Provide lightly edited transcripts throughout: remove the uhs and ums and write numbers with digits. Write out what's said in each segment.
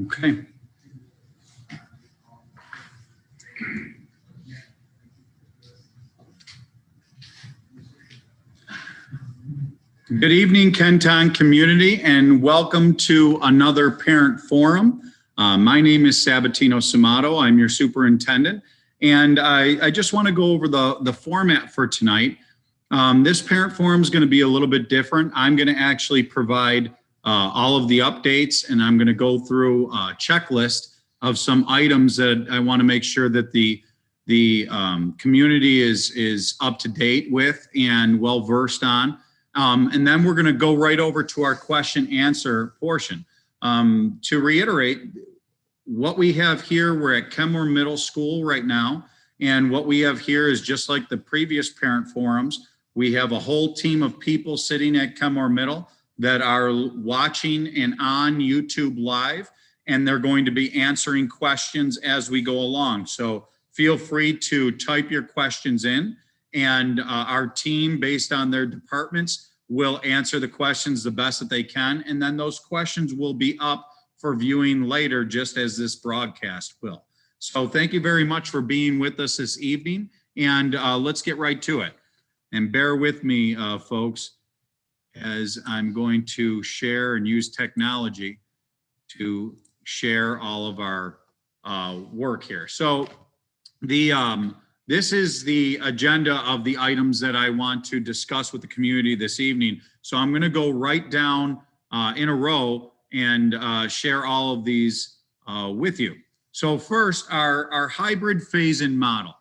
Okay. Good evening, Kenton community, and welcome to another parent forum. My name is Sabatino Samato. I'm your superintendent, and I just want to go over the format for tonight. This parent forum is going to be a little bit different. I'm going to actually provide all of the updates, and I'm going to go through a checklist of some items that I want to make sure that the community is up to date with and well versed on. And then we're going to go right over to our question answer portion. To reiterate, what we have here, we're at Kenmore Middle School right now. And what we have here is just like the previous parent forums. We have a whole team of people sitting at Kenmore Middle that are watching and on YouTube Live, and they're going to be answering questions as we go along. So feel free to type your questions in, and our team, based on their departments, will answer the questions the best that they can. And then those questions will be up for viewing later, just as this broadcast will. So thank you very much for being with us this evening, and let's get right to it. And bear with me, folks, as I'm going to share and use technology to share all of our work here. So this is the agenda of the items that I want to discuss with the community this evening. So I'm going to go right down in a row and share all of these with you. So first, our hybrid phase-in model.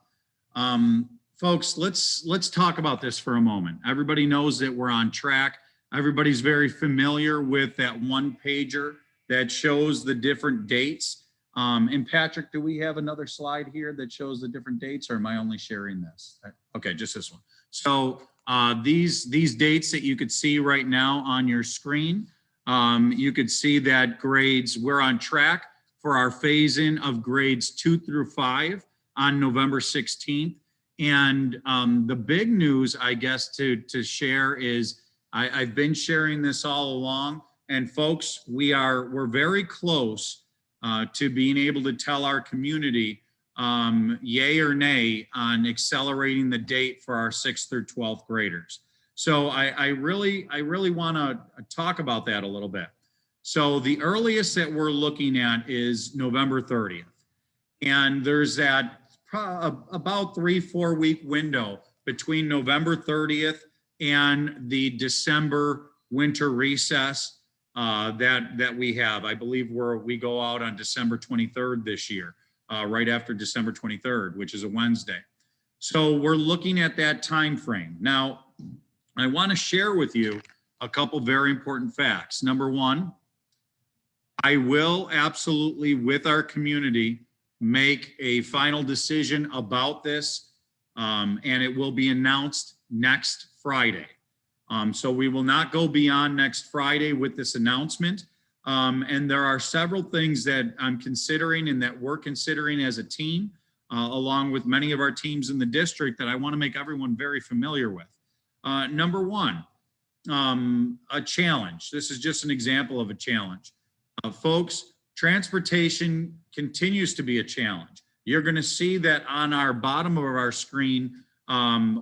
Folks, let's talk about this for a moment. Everybody knows that we're on track. Everybody's very familiar with that one pager that shows the different dates. And Patrick, do we have another slide here that shows the different dates, or am I only sharing this? Okay, just this one. So these dates that you could see right now on your screen, you could see that grades, we're on track for our phase-in of grades 2 through 5 on November 16th. And the big news, I guess, to share is I've been sharing this all along, and folks, we're very close to being able to tell our community yay or nay on accelerating the date for our 6th through 12th graders. So I really want to talk about that a little bit. So the earliest that we're looking at is November 30th. And there's that about 3-4 week window between November 30th and the December winter recess that we have. I believe we go out on December 23rd this year, right after December 23rd, which is a Wednesday. So we're looking at that time frame. Now, I want to share with you a couple very important facts. Number one, I will absolutely, with our community, make a final decision about this, and it will be announced next Friday. So we will not go beyond next Friday with this announcement. And there are several things that I'm considering and that we're considering as a team, along with many of our teams in the district, that I want to make everyone very familiar with. Number one, a challenge. This is just an example of a challenge. Folks, transportation continues to be a challenge. You're going to see that on our bottom of our screen,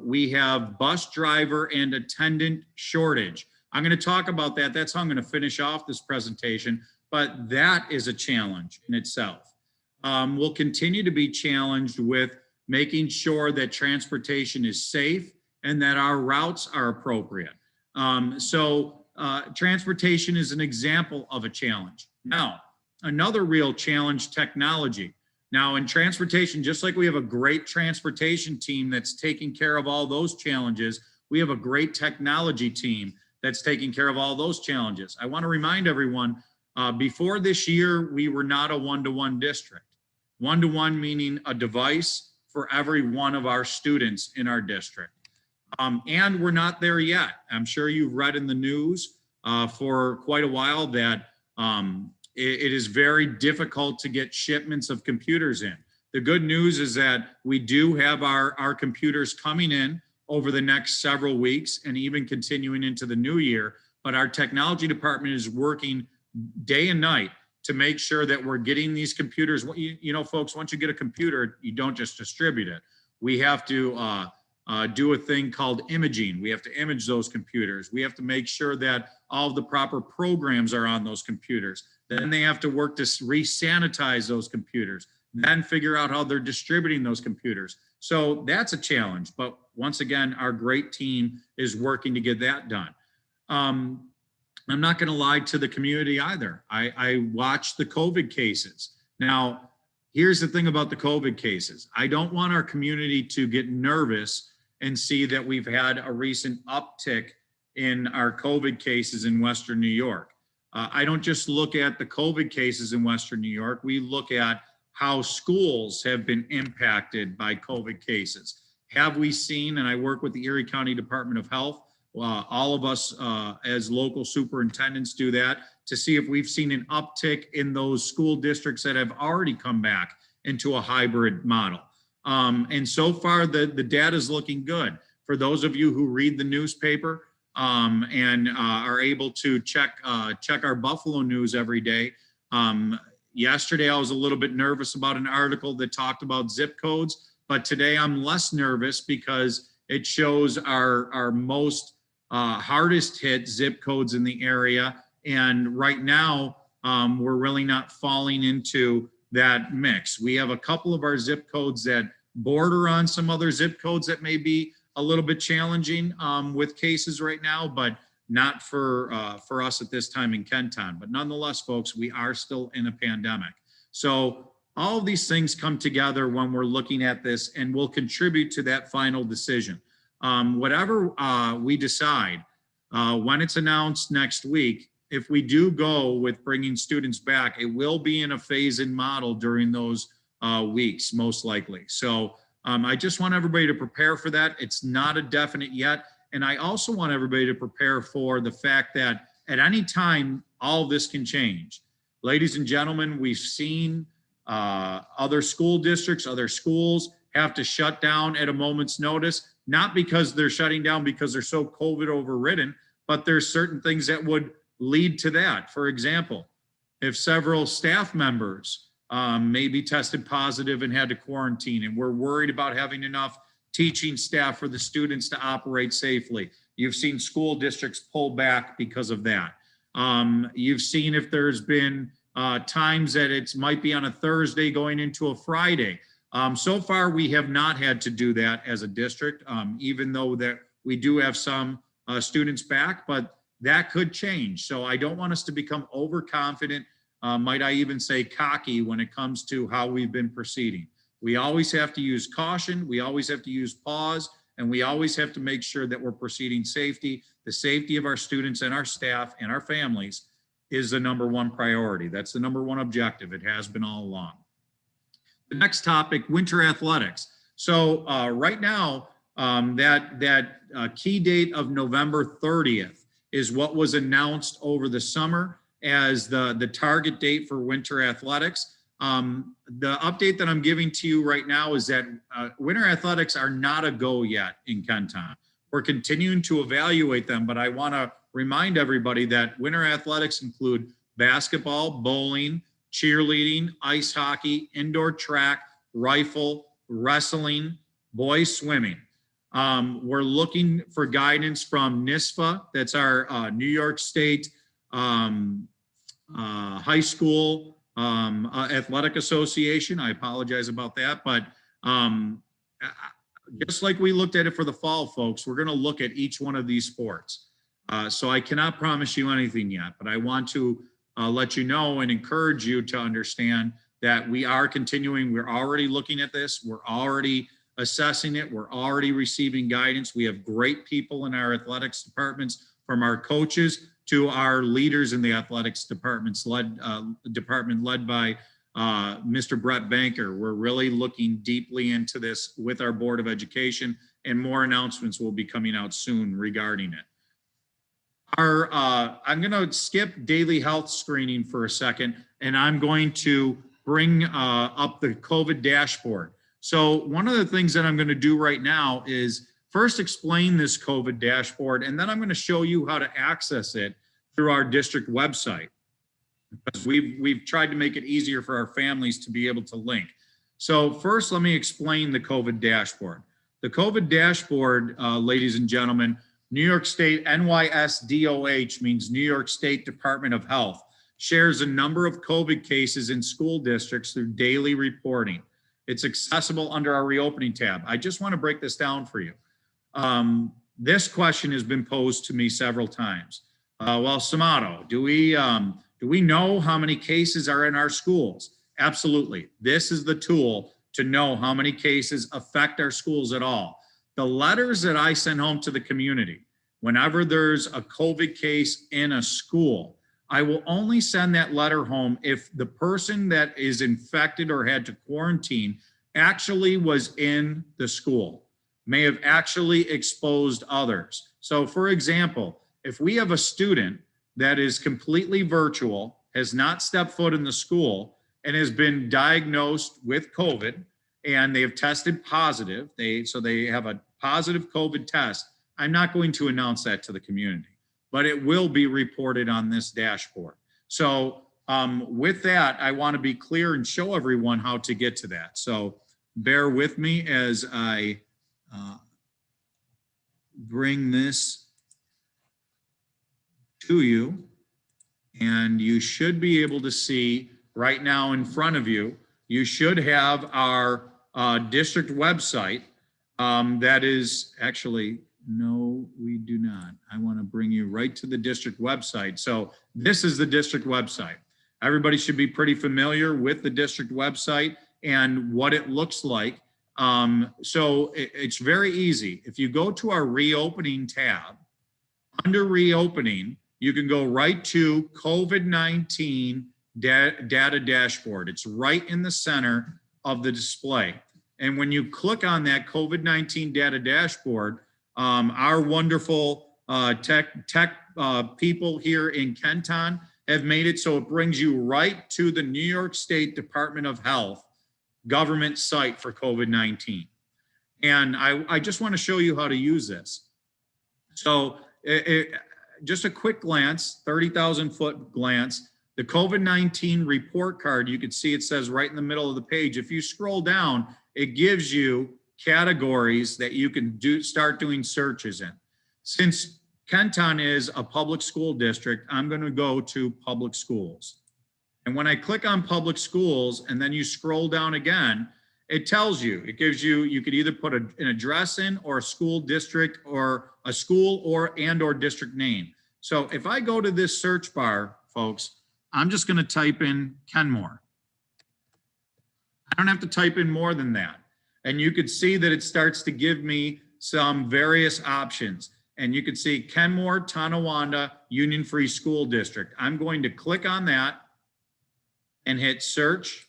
we have bus driver and attendant shortage. I'm going to talk about that. That's how I'm going to finish off this presentation, but that is a challenge in itself. We'll continue to be challenged with making sure that transportation is safe and that our routes are appropriate. Transportation is an example of a challenge. Now, another real challenge, technology. Now, in transportation, just like we have a great transportation team that's taking care of all those challenges, we have a great technology team that's taking care of all those challenges. I want to remind everyone, before this year, we were not a one-to-one district. One-to-one meaning a device for every one of our students in our district. And we're not there yet. I'm sure you've read in the news for quite a while that it is very difficult to get shipments of computers in. The good news is that we do have our computers coming in over the next several weeks and even continuing into the new year. But our technology department is working day and night to make sure that we're getting these computers. You know, folks, once you get a computer, you don't just distribute it. We have to do a thing called imaging. We have to image those computers. We have to make sure that all of the proper programs are on those computers. Then they have to work to re-sanitize those computers, then figure out how they're distributing those computers. So that's a challenge. But once again, our great team is working to get that done. I'm not going to lie to the community either. I watched the COVID cases. Now, here's the thing about the COVID cases. I don't want our community to get nervous and see that we've had a recent uptick in our COVID cases in Western New York. I don't just look at the COVID cases in Western New York. We look at how schools have been impacted by COVID cases. Have we seen, and I work with the Erie County Department of Health, all of us as local superintendents do that to see if we've seen an uptick in those school districts that have already come back into a hybrid model. And so far, the data is looking good. For those of you who read the newspaper and are able to check our Buffalo news every day, yesterday I was a little bit nervous about an article that talked about zip codes, but today I'm less nervous because it shows our most hardest hit zip codes in the area. And right now, we're really not falling into that mix. We have a couple of our zip codes that border on some other zip codes that may be a little bit challenging with cases right now, but not for us at this time in Kenton. But nonetheless, folks, we are still in a pandemic. So all of these things come together when we're looking at this and will contribute to that final decision. Whatever we decide, when it's announced next week, if we do go with bringing students back, it will be in a phase-in model during those weeks, most likely. So I just want everybody to prepare for that. It's not a definite yet. And I also want everybody to prepare for the fact that at any time, all this can change. Ladies and gentlemen, we've seen other school districts, other schools have to shut down at a moment's notice, not because they're shutting down because they're so COVID overridden, but there's certain things that would lead to that. For example, if several staff members maybe tested positive and had to quarantine, and we're worried about having enough teaching staff for the students to operate safely. You've seen school districts pull back because of that. You've seen if there's been times that it might be on a Thursday going into a Friday. So far, we have not had to do that as a district, even though that we do have some students back, but that could change. So I don't want us to become overconfident, might I even say cocky when it comes to how we've been proceeding. We always have to use caution. We always have to use pause, and we always have to make sure that we're proceeding safety. The safety of our students and our staff and our families is the #1 priority. That's the #1 objective. It has been all along. The next topic, winter athletics. So right now, that key date of November 30th is what was announced over the summer as the target date for winter athletics. The update that I'm giving to you right now is that winter athletics are not a go yet in Kenton. We're continuing to evaluate them, but I want to remind everybody that winter athletics include basketball, bowling, cheerleading, ice hockey, indoor track, rifle, wrestling, boys swimming. We're looking for guidance from NISFA, that's our New York State High School Athletic Association. I apologize about that, but just like we looked at it for the fall, folks, we're going to look at each one of these sports. So I cannot promise you anything yet, but I want to let you know and encourage you to understand that we are continuing. We're already looking at this. We're already assessing it. We're already receiving guidance. We have great people in our athletics departments, from our coaches to our leaders in the athletics departments led by Mr. Brett Banker. We're really looking deeply into this with our Board of Education, and more announcements will be coming out soon regarding it. I'm going to skip daily health screening for a second, and I'm going to bring up the COVID dashboard. So one of the things that I'm going to do right now is first explain this COVID dashboard, and then I'm going to show you how to access it through our district website. because we've tried to make it easier for our families to be able to link. So first, let me explain the COVID dashboard. The COVID dashboard, ladies and gentlemen, New York State NYSDOH means New York State Department of Health, shares a number of COVID cases in school districts through daily reporting. It's accessible under our reopening tab. I just want to break this down for you. This question has been posed to me several times. Well, Samato, do we know how many cases are in our schools? Absolutely. This is the tool to know how many cases affect our schools at all. The letters that I send home to the community, whenever there's a COVID case in a school, I will only send that letter home if the person that is infected or had to quarantine actually was in the school, may have actually exposed others. So for example, if we have a student that is completely virtual, has not stepped foot in the school, and has been diagnosed with COVID, and they have tested positive, so they have a positive COVID test, I'm not going to announce that to the community, but it will be reported on this dashboard. So with that, I want to be clear and show everyone how to get to that. So bear with me as I bring this to you, and you should be able to see right now in front of you, you should have our district website. That is actually, no, we do not. I want to bring you right to the district website. So this is the district website. Everybody should be pretty familiar with the district website and what it looks like. So it's very easy. If you go to our reopening tab, under reopening, you can go right to COVID-19 data dashboard. It's right in the center of the display. And when you click on that COVID-19 data dashboard, our wonderful tech people here in Kenton have made it so it brings you right to the New York State Department of Health government site for COVID-19. And I just want to show you how to use this. So just a quick glance, 30,000 foot glance, the COVID-19 report card, you can see it says right in the middle of the page. If you scroll down, it gives you categories that you can start doing searches in. Since Kenton is a public school district, I'm going to go to public schools. And when I click on public schools and then you scroll down again, it tells you, it gives you, you could either put an address in or a school district or a school or district name. So if I go to this search bar, folks, I'm just going to type in Kenmore. I don't have to type in more than that. And you could see that it starts to give me some various options. And you can see Kenmore-Tonawanda Union Free School District. I'm going to click on that and hit search.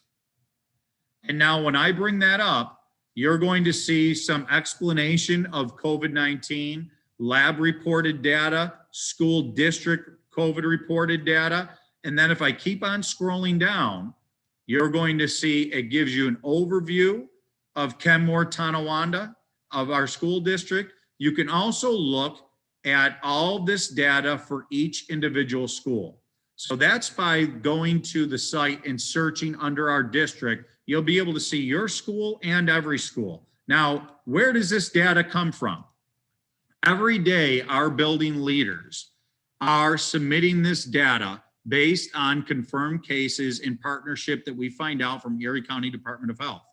And now when I bring that up, you're going to see some explanation of COVID-19, lab reported data, school district COVID reported data. And then if I keep on scrolling down, you're going to see it gives you an overview of Kenmore-Tonawanda, of our school district. You can also look at all this data for each individual school. So that's by going to the site and searching under our district, you'll be able to see your school and every school. Now, where does this data come from? Every day, our building leaders are submitting this data based on confirmed cases in partnership that we find out from Erie County Department of Health.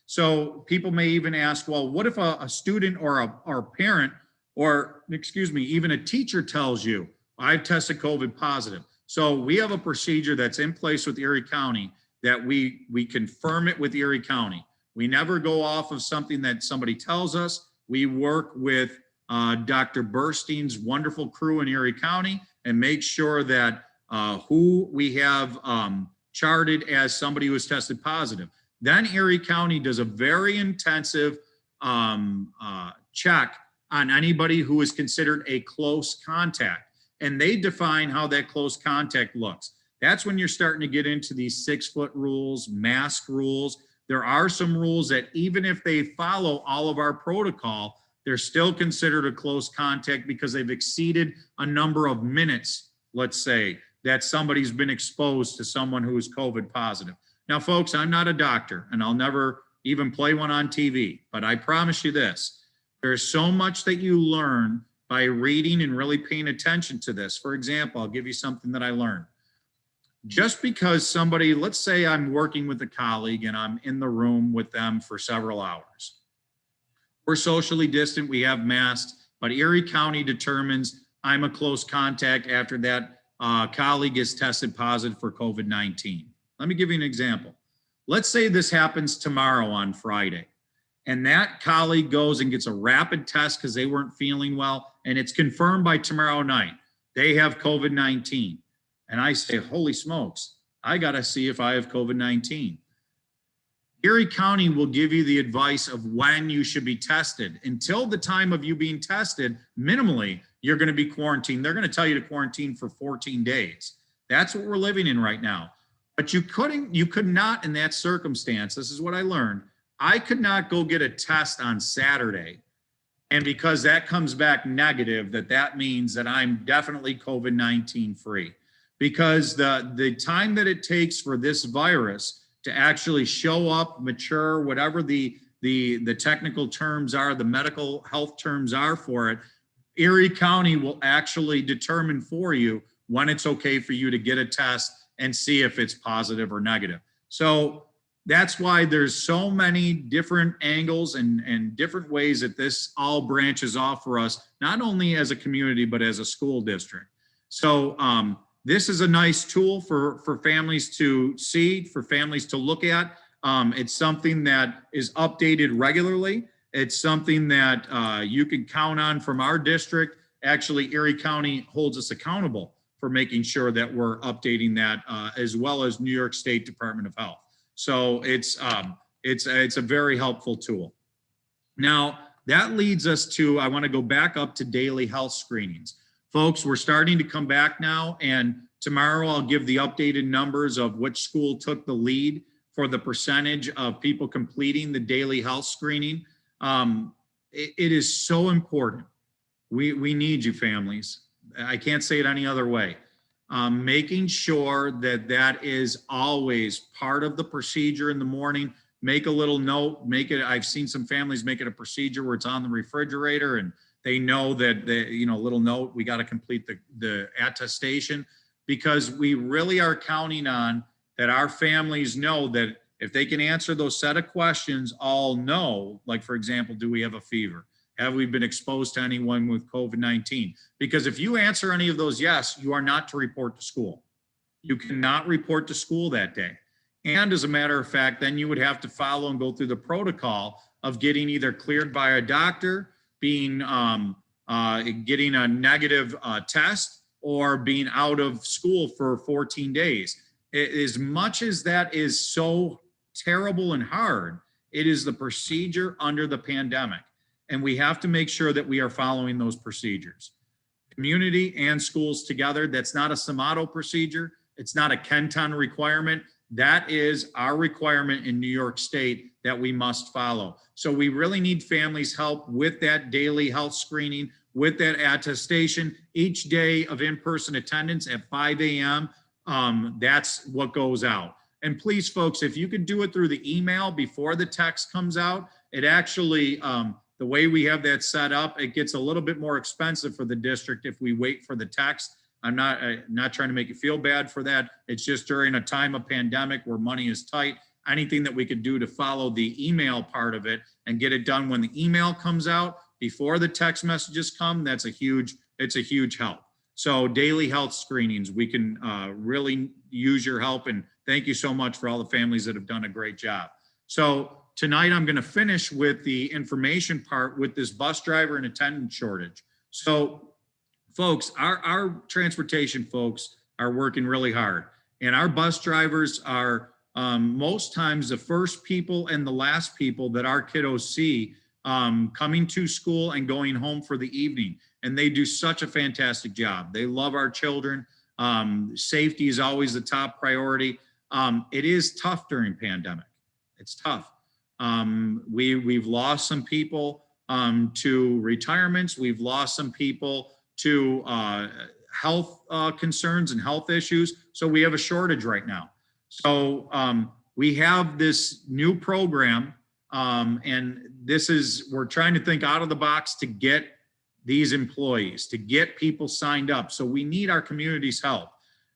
So people may even ask, well, what if a student or a parent or, excuse me, even a teacher tells you, I've tested COVID positive. So we have a procedure that's in place with Erie County that we confirm it with Erie County. We never go off of something that somebody tells us. We work with Dr. Burstein's wonderful crew in Erie County and make sure that who we have charted as somebody who has tested positive. Then Erie County does a very intensive check on anybody who is considered a close contact. And they define how that close contact looks. That's when you're starting to get into these 6-foot rules, mask rules. There are some rules that even if they follow all of our protocol, they're still considered a close contact because they've exceeded a number of minutes, let's say. that somebody's been exposed to someone who is COVID positive. Now, folks, I'm not a doctor, and I'll never even play one on TV, but I promise you this, there's so much that you learn by reading and really paying attention to this. For example, I'll give you something that I learned. Just because somebody, let's say I'm working with a colleague and I'm in the room with them for several hours. We're socially distant, we have masks, but Erie County determines I'm a close contact after that colleague is tested positive for COVID-19. Let me give you an example. Let's say this happens tomorrow on Friday, and that colleague goes and gets a rapid test because they weren't feeling well, and it's confirmed by tomorrow night. They have COVID-19. And I say, holy smokes, I got to see if I have COVID-19. Erie County will give you the advice of when you should be tested. Until the time of you being tested, minimally, you're going to be quarantined. They're going to tell you to quarantine for 14 days. That's what we're living in right now. But you could not in that circumstance, this is what I learned, I could not go get a test on Saturday. And because that comes back negative, that means that I'm definitely COVID-19 free. Because the time that it takes for this virus to actually show up, mature, whatever the technical terms are, the medical health terms are for it, Erie County will actually determine for you when it's okay for you to get a test and see if it's positive or negative. So that's why there's so many different angles and different ways that this all branches off for us, not only as a community, but as a school district. So this is a nice tool for families to see, for families to look at. It's something that is updated regularly. It's something that you can count on from our district. Actually, Erie County holds us accountable for making sure that we're updating that, as well as New York State Department of Health. So it's a very helpful tool. Now, that leads us to, I want to go back up to daily health screenings. Folks, we're starting to come back now, and tomorrow I'll give the updated numbers of which school took the lead for the percentage of people completing the daily health screening. It is so important. We need you, families. I can't say it any other way. Making sure that is always part of the procedure in the morning. Make a little note, I've seen some families make it a procedure where it's on the refrigerator and they know that, little note, we got to complete the attestation, because we really are counting on that our families know that if they can answer those set of questions, all know, like, for example, do we have a fever? Have we been exposed to anyone with COVID-19? Because if you answer any of those yes, you are not to report to school. You cannot report to school that day. And as a matter of fact, then you would have to follow and go through the protocol of getting either cleared by a doctor, getting a negative test, or being out of school for 14 days. As much as that is so terrible and hard, it is the procedure under the pandemic. And we have to make sure that we are following those procedures. Community and schools together, that's not a Samato procedure. It's not a Kenton requirement. That is our requirement in New York State that we must follow. So we really need families' help with that daily health screening, with that attestation. Each day of in-person attendance at 5 a.m., that's what goes out. And please, folks, if you could do it through the email before the text comes out, it actually, the way we have that set up, it gets a little bit more expensive for the district if we wait for the text. I'm not trying to make you feel bad for that. It's just during a time of pandemic where money is tight, anything that we could do to follow the email part of it and get it done when the email comes out before the text messages come, it's a huge help. So daily health screenings, we can really use your help, and thank you so much for all the families that have done a great job. So tonight I'm going to finish with the information part with this bus driver and attendant shortage. So folks, our transportation folks are working really hard, and our bus drivers are most times the first people and the last people that our kiddos see coming to school and going home for the evening. And they do such a fantastic job. They love our children. Safety is always the top priority. It is tough during pandemic. It's tough. We've lost some people to retirements. We've lost some people to health concerns and health issues. So we have a shortage right now. So we have this new program, and we're trying to think out of the box to get these employees, to get people signed up. So we need our community's help.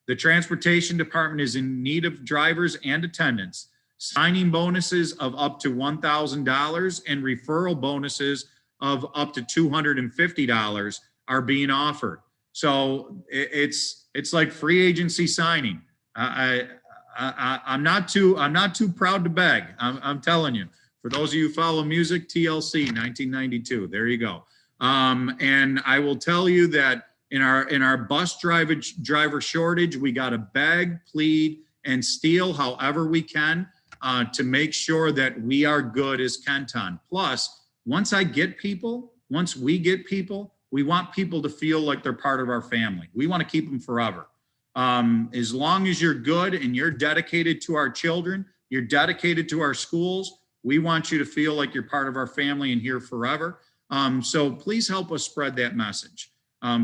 The transportation department is in need of drivers and attendants. Signing bonuses of up to $1,000 and referral bonuses of up to $250 are being offered. So it's like free agency signing. I'm not too proud to beg. I'm telling you. For those of you who follow music, TLC 1992. There you go. And I will tell you that in our bus driver shortage, we got to beg, plead, and steal however we can to make sure that we are good as Kenton. Plus, once we get people, we want people to feel like they're part of our family. We want to keep them forever. As long as you're good and you're dedicated to our children, you're dedicated to our schools, we want you to feel like you're part of our family and here forever. So please help us spread that message.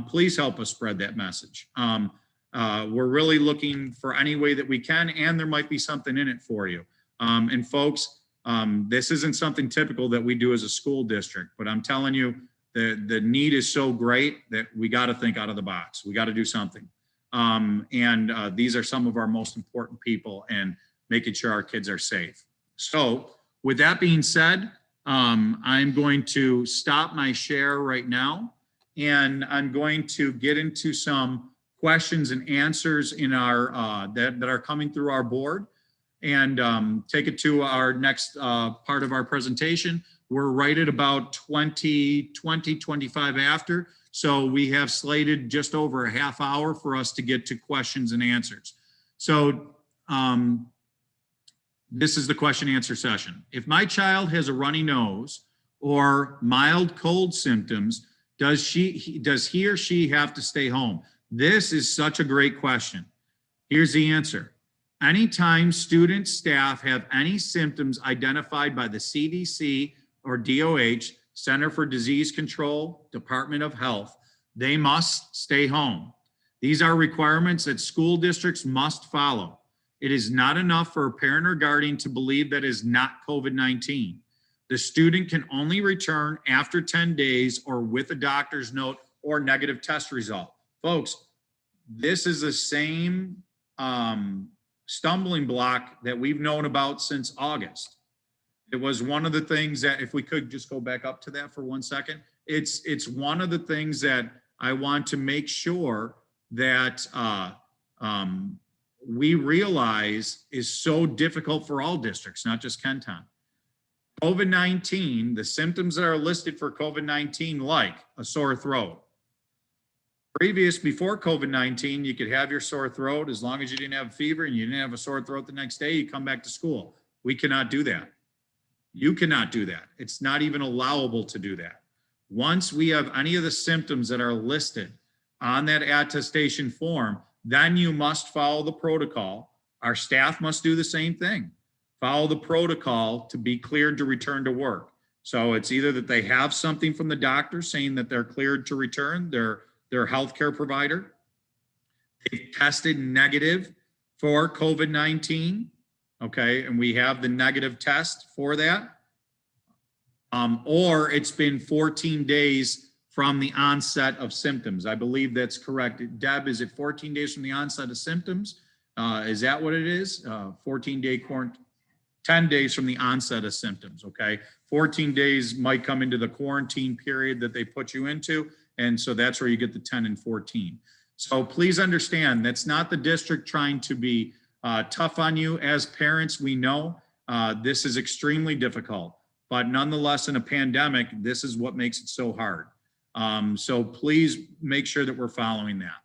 Please help us spread that message. We're really looking for any way that we can, and there might be something in it for you. And folks, this isn't something typical that we do as a school district, but I'm telling you, the need is so great that we got to think out of the box. We got to do something. These are some of our most important people, and making sure our kids are safe. So with that being said, I'm going to stop my share right now, and I'm going to get into some questions and answers in our that are coming through our board, and take it to our next part of our presentation. We're right at about 25 after. So we have slated just over a half hour for us to get to questions and answers. So this is the question answer session. If my child has a runny nose or mild cold symptoms, does he or she have to stay home? This is such a great question. Here's the answer. Anytime students, staff have any symptoms identified by the CDC or DOH, Center for Disease Control, Department of Health, they must stay home. These are requirements that school districts must follow. It is not enough for a parent or guardian to believe that it is not COVID-19. The student can only return after 10 days or with a doctor's note or negative test result. Folks, this is the same stumbling block that we've known about since August. It was one of the things that, if we could just go back up to that for 1 second, it's one of the things that I want to make sure that we realize is so difficult for all districts, not just Kenton. COVID-19, the symptoms that are listed for COVID-19, like a sore throat. Before COVID-19, you could have your sore throat as long as you didn't have a fever and you didn't have a sore throat the next day, you come back to school. We cannot do that. You cannot do that. It's not even allowable to do that. Once we have any of the symptoms that are listed on that attestation form, then you must follow the protocol. Our staff must do the same thing. Follow the protocol to be cleared to return to work. So it's either that they have something from the doctor saying that they're cleared to return, their healthcare provider, they've tested negative for COVID-19, okay, and we have the negative test for that, or it's been 14 days from the onset of symptoms. I believe that's correct. Deb, is it 14 days from the onset of symptoms? Is that what it is? 14-day quarantine, 10 days from the onset of symptoms, okay? 14 days might come into the quarantine period that they put you into, and so that's where you get the 10 and 14. So please understand, that's not the district trying to be tough on you. As parents, we know this is extremely difficult, but nonetheless, in a pandemic, this is what makes it so hard. So please make sure that we're following that.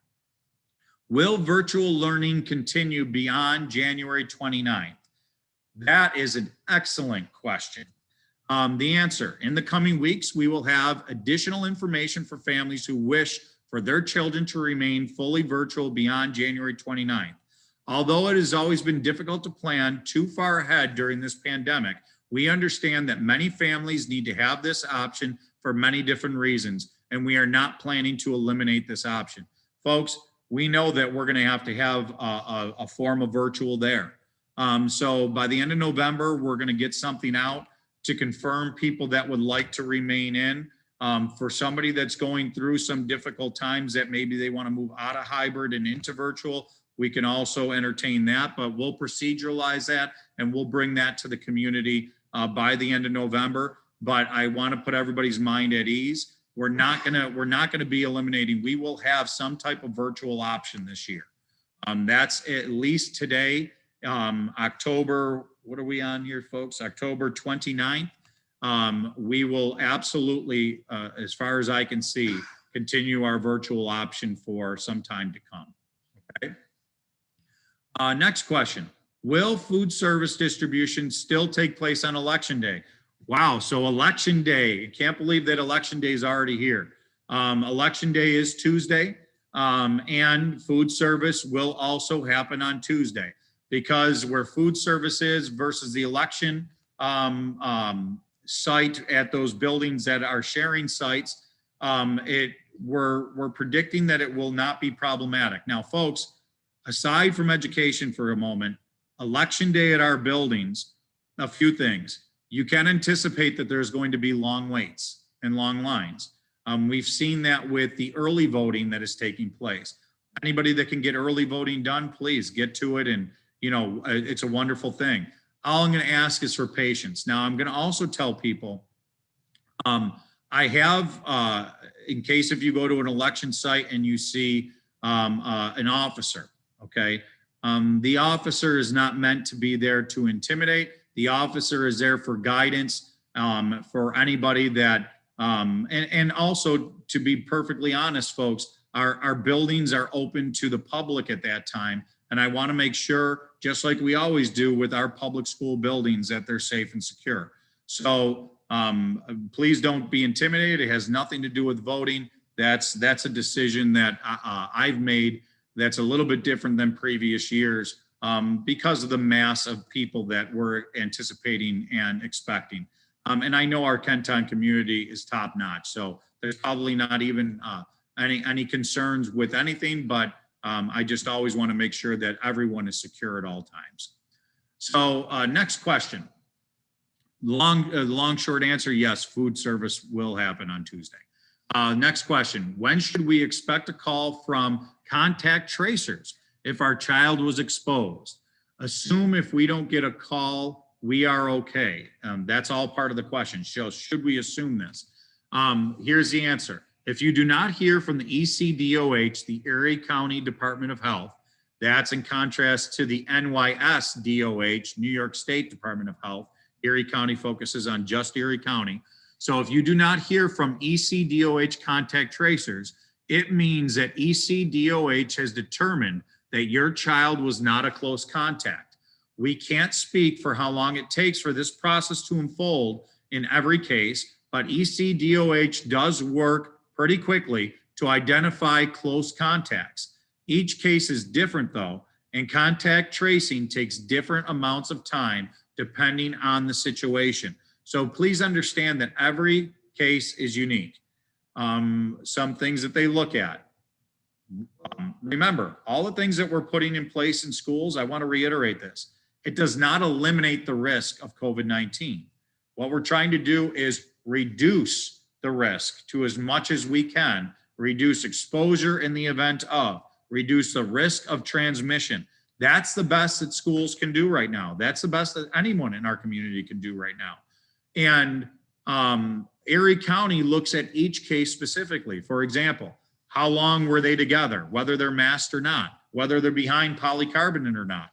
Will virtual learning continue beyond January 29th? That is an excellent question. The answer, in the coming weeks, we will have additional information for families who wish for their children to remain fully virtual beyond January 29th. Although it has always been difficult to plan too far ahead during this pandemic, we understand that many families need to have this option for many different reasons, and we are not planning to eliminate this option. folks, we know that we're going to have a form of virtual there. So by the end of November, we're going to get something out to confirm people that would like to remain in. For somebody that's going through some difficult times that maybe they want to move out of hybrid and into virtual, we can also entertain that, but we'll proceduralize that and we'll bring that to the community by the end of November. But I want to put everybody's mind at ease. We're not gonna be eliminating. We will have some type of virtual option this year. That's at least today, October. What are we on here, folks? October 29th. We will absolutely, as far as I can see, continue our virtual option for some time to come. Okay. Next question. Will food service distribution still take place on Election Day? Wow, so Election Day. Can't believe that Election Day is already here. Election Day is Tuesday, and food service will also happen on Tuesday, because where food service is versus the election site at those buildings that are sharing sites, we're predicting that it will not be problematic. Now, folks, aside from education for a moment, Election Day at our buildings, a few things. You can anticipate that there's going to be long waits and long lines. We've seen that with the early voting that is taking place. Anybody that can get early voting done, please get to it. And, you know, it's a wonderful thing. All I'm going to ask is for patience. Now, I'm going to also tell people, I have, in case if you go to an election site and you see an officer, okay, the officer is not meant to be there to intimidate. The officer is there for guidance, for anybody that, and also to be perfectly honest, folks, our buildings are open to the public at that time. And I want to make sure, just like we always do with our public school buildings, that they're safe and secure. So please don't be intimidated. It has nothing to do with voting. That's a decision that I've made that's a little bit different than previous years because of the mass of people that we're anticipating and expecting. And I know our Kenton community is top notch. So there's probably not even any concerns with anything, but I just always want to make sure that everyone is secure at all times. So next question. Long, short answer, yes, food service will happen on Tuesday. Next question. When should we expect a call from contact tracers if our child was exposed? Assume if we don't get a call, we are okay. That's all part of the question. So should we assume this? Here's the answer. If you do not hear from the ECDOH, the Erie County Department of Health, that's in contrast to the NYSDOH, New York State Department of Health. Erie County focuses on just Erie County. So if you do not hear from ECDOH contact tracers, it means that ECDOH has determined that your child was not a close contact. We can't speak for how long it takes for this process to unfold in every case, but ECDOH does work pretty quickly to identify close contacts. Each case is different though, and contact tracing takes different amounts of time depending on the situation. So please understand that every case is unique. Some things that they look at. Remember, all the things that we're putting in place in schools, I want to reiterate this. It does not eliminate the risk of COVID-19. What we're trying to do is reduce the risk to as much as we can, reduce exposure in the event of, reduce the risk of transmission. That's the best that schools can do right now. That's the best that anyone in our community can do right now. And Erie County looks at each case specifically. For example, how long were they together, whether they're masked or not, whether they're behind polycarbonate or not.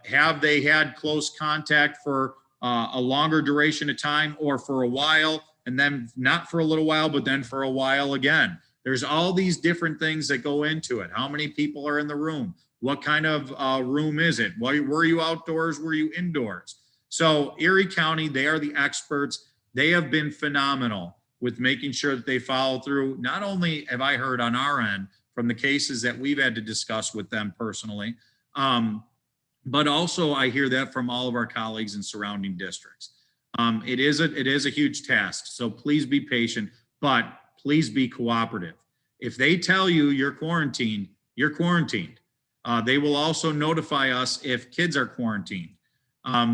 Have they had close contact for a longer duration of time or for a while, and then not for a little while, but then for a while again. There's all these different things that go into it. How many people are in the room? What kind of room is it? Were you outdoors? Were you indoors? So Erie County, they are the experts. They have been phenomenal with making sure that they follow through. Not only have I heard on our end from the cases that we've had to discuss with them personally, but also I hear that from all of our colleagues in surrounding districts. It is a huge task, so please be patient, but please be cooperative. If they tell you you're quarantined, you're quarantined. They will also notify us if kids are quarantined.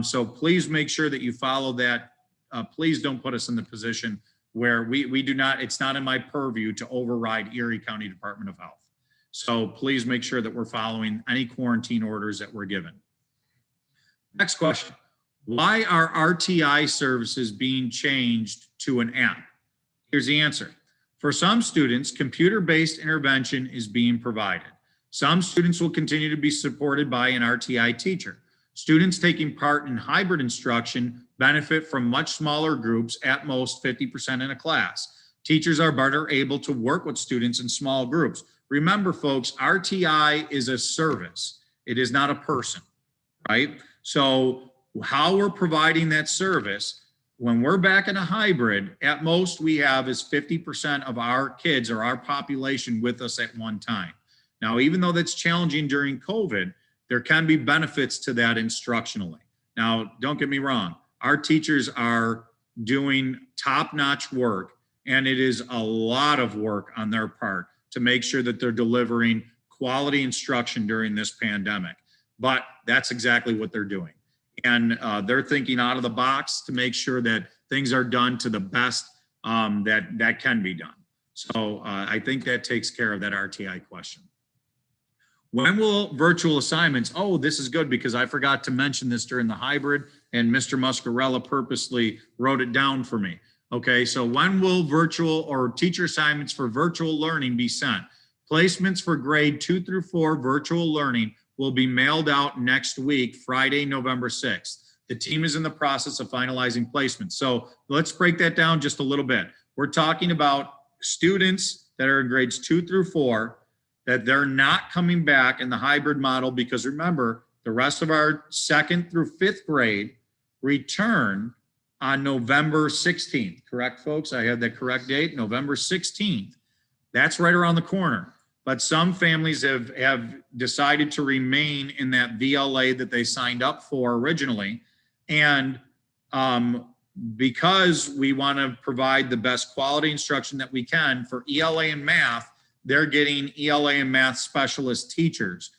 So please make sure that you follow that. Please don't put us in the position where we do not, it's not in my purview to override Erie County Department of Health. So please make sure that we're following any quarantine orders that we're given. Next question. Why are RTI services being changed to an app? Here's the answer. For some students, computer-based intervention is being provided. Some students will continue to be supported by an RTI teacher. Students taking part in hybrid instruction benefit from much smaller groups, at most 50% in a class. Teachers are better able to work with students in small groups. Remember, folks, RTI is a service. It is not a person, right? So how we're providing that service, when we're back in a hybrid, at most we have is 50% of our kids or our population with us at one time. Now, even though that's challenging during COVID, there can be benefits to that instructionally. Now, don't get me wrong. Our teachers are doing top-notch work, and it is a lot of work on their part to make sure that they're delivering quality instruction during this pandemic. But that's exactly what they're doing. And they're thinking out of the box to make sure that things are done to the best that can be done. So I think that takes care of that RTI question. When will virtual assignments, oh, this is good because I forgot to mention this during the hybrid and Mr. Muscarella purposely wrote it down for me. Okay, so when will virtual or teacher assignments for virtual learning be sent? Placements for grade 2 through 4 virtual learning will be mailed out next week, Friday, November 6th. The team is in the process of finalizing placements. So let's break that down just a little bit. We're talking about students that are in grades 2 through 4, that they're not coming back in the hybrid model because remember, the rest of our 2nd through 5th grade return on November 16th, correct, folks? I have the correct date, November 16th. That's right around the corner. But some families have decided to remain in that VLA that they signed up for originally. And because we want to provide the best quality instruction that we can for ELA and math, they're getting ELA and math specialist teachers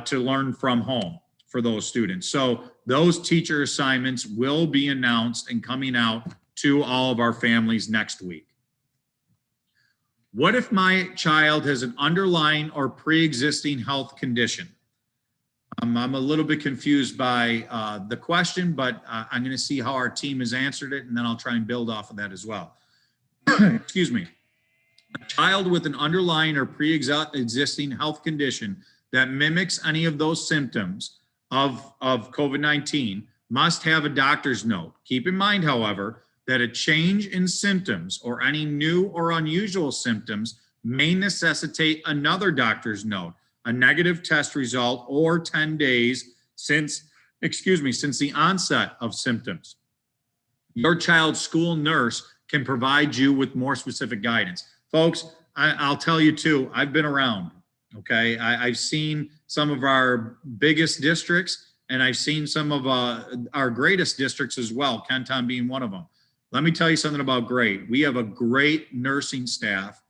to learn from home for those students. So those teacher assignments will be announced and coming out to all of our families next week. What if my child has an underlying or pre-existing health condition? I'm a little bit confused by the question, but I'm going to see how our team has answered it, and then I'll try and build off of that as well. Excuse me. A child with an underlying or pre-existing health condition that mimics any of those symptoms of COVID-19 must have a doctor's note. Keep in mind, however, that a change in symptoms or any new or unusual symptoms may necessitate another doctor's note, a negative test result, or 10 days since the onset of symptoms. Your child's school nurse can provide you with more specific guidance. Folks, I'll tell you too, I've been around, okay? I've seen some of our biggest districts, and I've seen some of our greatest districts as well, Kenton being one of them. Let me tell you something about great. We have a great nursing staff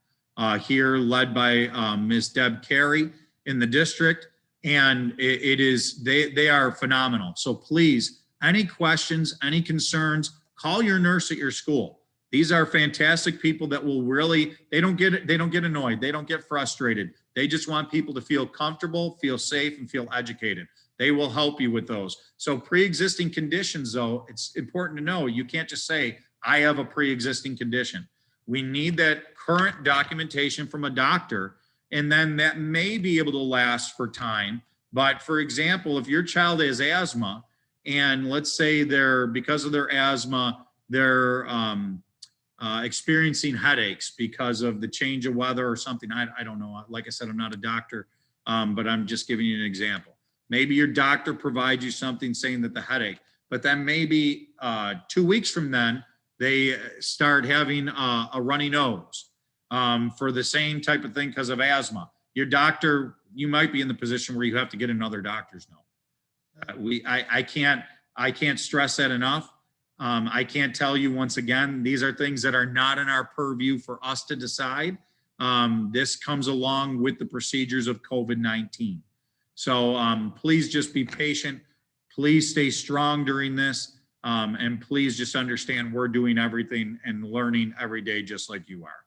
here led by Ms. Deb Carey in the district, and they are phenomenal. So please, any questions, any concerns, call your nurse at your school. These are fantastic people that will really, they don't get annoyed. They don't get frustrated. They just want people to feel comfortable, feel safe, and feel educated. They will help you with those. So pre-existing conditions, though, it's important to know, you can't just say, I have a pre-existing condition. We need that current documentation from a doctor, and then that may be able to last for time. But for example, if your child has asthma, and let's say because of their asthma, they're experiencing headaches because of the change of weather or something. I don't know. Like I said, I'm not a doctor, but I'm just giving you an example. Maybe your doctor provides you something saying that the headache, but then maybe 2 weeks from then, they start having a runny nose for the same type of thing because of asthma. Your doctor, you might be in the position where you have to get another doctor's note. I can't stress that enough. I can't tell you once again, these are things that are not in our purview for us to decide. This comes along with the procedures of COVID-19. So please just be patient. Please stay strong during this. And please just understand we're doing everything and learning every day just like you are.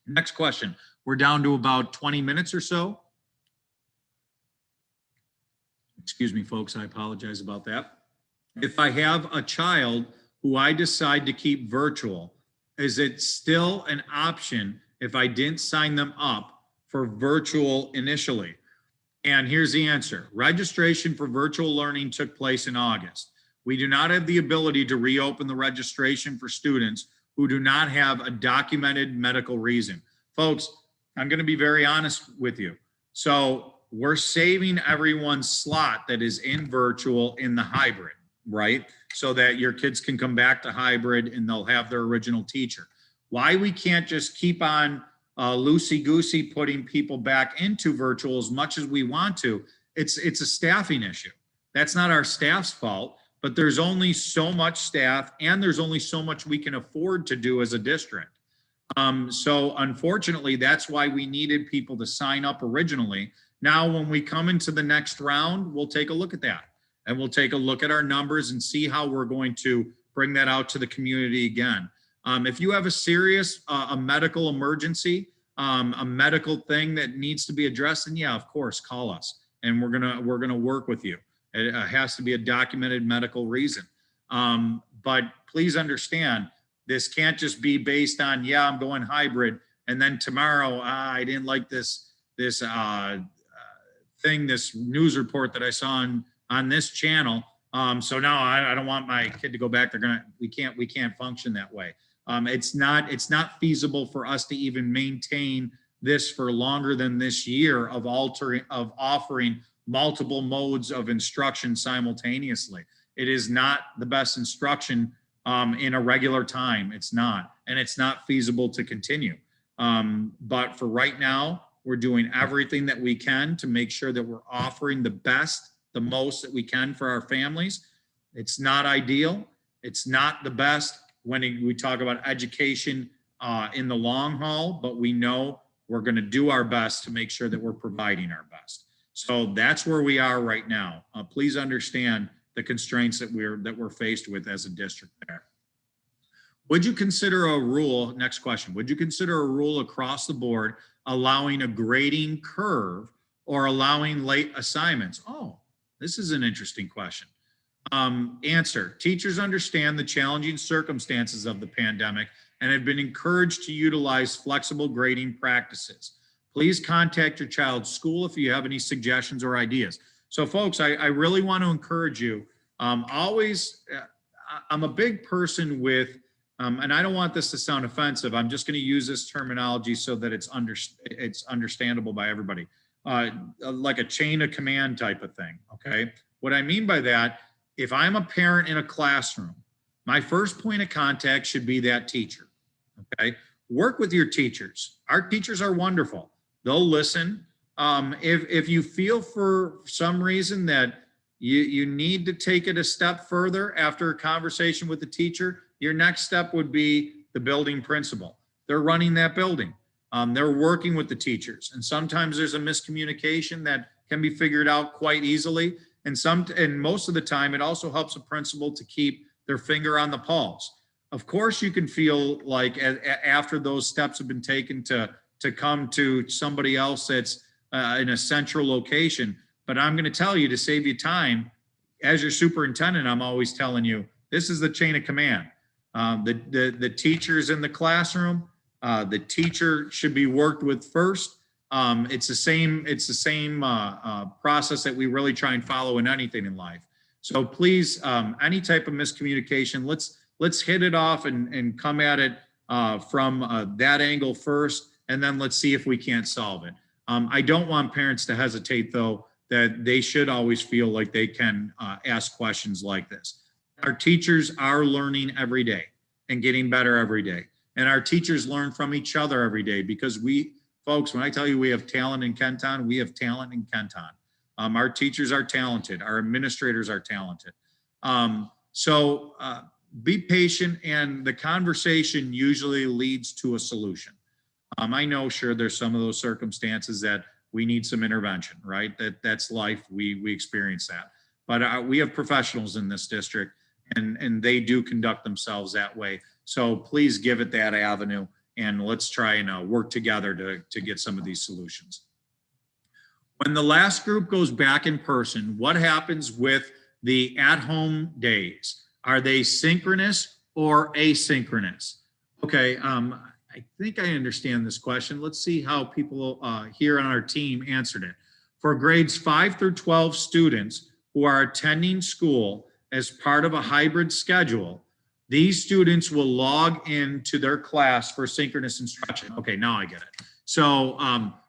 Next question. We're down to about 20 minutes or so. Excuse me, folks, I apologize about that. If I have a child who I decide to keep virtual, is it still an option if I didn't sign them up for virtual initially? And here's the answer. Registration for virtual learning took place in August. We do not have the ability to reopen the registration for students who do not have a documented medical reason. Folks, I'm going to be very honest with you. So we're saving everyone's slot that is in virtual in the hybrid, right? So that your kids can come back to hybrid and they'll have their original teacher. Why we can't just keep on loosey-goosey putting people back into virtual as much as we want to, it's a staffing issue. That's not our staff's fault, but there's only so much staff and there's only so much we can afford to do as a district. So unfortunately, that's why we needed people to sign up originally. Now, when we come into the next round, we'll take a look at that and we'll take a look at our numbers and see how we're going to bring that out to the community again. If you have a serious, a medical emergency, a medical thing that needs to be addressed, then yeah, of course, call us and we're gonna work with you. It has to be a documented medical reason. But please understand, this can't just be based on, yeah, I'm going hybrid, and then tomorrow I didn't like this thing, this news report that I saw on this channel. So now I don't want my kid to go back. We can't function that way. It's not feasible for us to even maintain this for longer than this year of offering multiple modes of instruction simultaneously. It is not the best instruction in a regular time. It's not, and it's not feasible to continue. But for right now, we're doing everything that we can to make sure that we're offering the best, the most that we can for our families. It's not ideal. It's not the best when we talk about education in the long haul, but we know we're going to do our best to make sure that we're providing our best. So that's where we are right now. Please understand the constraints that we're faced with as a district there. Would you consider a rule, next question, would you consider a rule across the board allowing a grading curve or allowing late assignments? Oh, this is an interesting question. Answer, teachers understand the challenging circumstances of the pandemic and have been encouraged to utilize flexible grading practices. Please contact your child's school if you have any suggestions or ideas. So folks, I really want to encourage you. I'm a big person with, and I don't want this to sound offensive. I'm just going to use this terminology so that it's understandable by everybody. Like a chain of command type of thing, okay? What I mean by that, if I'm a parent in a classroom, my first point of contact should be that teacher, okay? Work with your teachers. Our teachers are wonderful. They'll listen. If you feel for some reason that you need to take it a step further after a conversation with the teacher, your next step would be the building principal. They're running that building. They're working with the teachers. And sometimes there's a miscommunication that can be figured out quite easily. And most of the time, it also helps a principal to keep their finger on the pulse. Of course, you can feel like after those steps have been taken to come to somebody else that's in a central location. But I'm going to tell you, to save you time, as your superintendent, I'm always telling you, this is the chain of command. The teachers in the classroom, the teacher should be worked with first. It's the same process that we really try and follow in anything in life. So please, any type of miscommunication, let's hit it off and come at it from that angle first, and then let's see if we can't solve it. I don't want parents to hesitate, though, that they should always feel like they can ask questions like this. Our teachers are learning every day and getting better every day. And our teachers learn from each other every day, because folks, when I tell you we have talent in Kenton, we have talent in Kenton. Our teachers are talented. Our administrators are talented. So be patient, and the conversation usually leads to a solution. I know, sure, there's some of those circumstances that we need some intervention, right? That's life. We experience that. But we have professionals in this district, and they do conduct themselves that way. So please give it that avenue, and let's try and work together to get some of these solutions. When the last group goes back in person, what happens with the at-home days? Are they synchronous or asynchronous? Okay, I think I understand this question. Let's see how people here on our team answered it. For grades 5 through 12 students who are attending school as part of a hybrid schedule, these students will log into their class for synchronous instruction. Okay, now I get it. So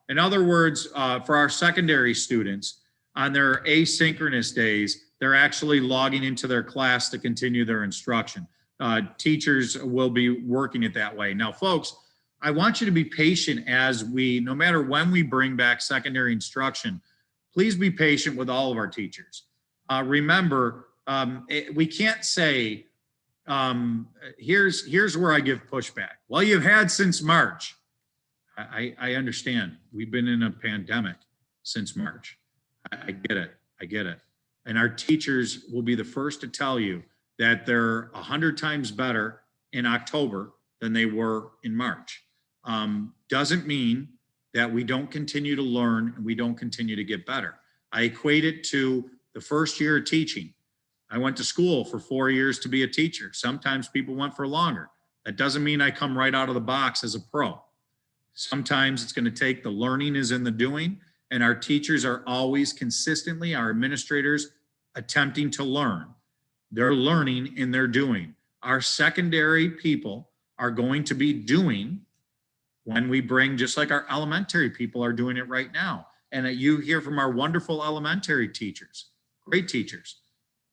in other words, for our secondary students, on their asynchronous days, they're actually logging into their class to continue their instruction. Teachers will be working it that way. Now, folks, I want you to be patient as no matter when we bring back secondary instruction, please be patient with all of our teachers. Remember, we can't say, here's where I give pushback. Well, you've had since March. I understand. We've been in a pandemic since March. I get it. I get it. And our teachers will be the first to tell you that they're 100 times better in October than they were in March. Doesn't mean that we don't continue to learn and we don't continue to get better. I equate it to the first year of teaching. I went to school for 4 years to be a teacher. Sometimes people went for longer. That doesn't mean I come right out of the box as a pro. Sometimes it's going to take, the learning is in the doing, and our teachers are always consistently, our administrators, attempting to learn. They're learning and they're doing. Our secondary people are going to be doing when we bring, just like our elementary people are doing it right now. And you hear from our wonderful elementary teachers, great teachers.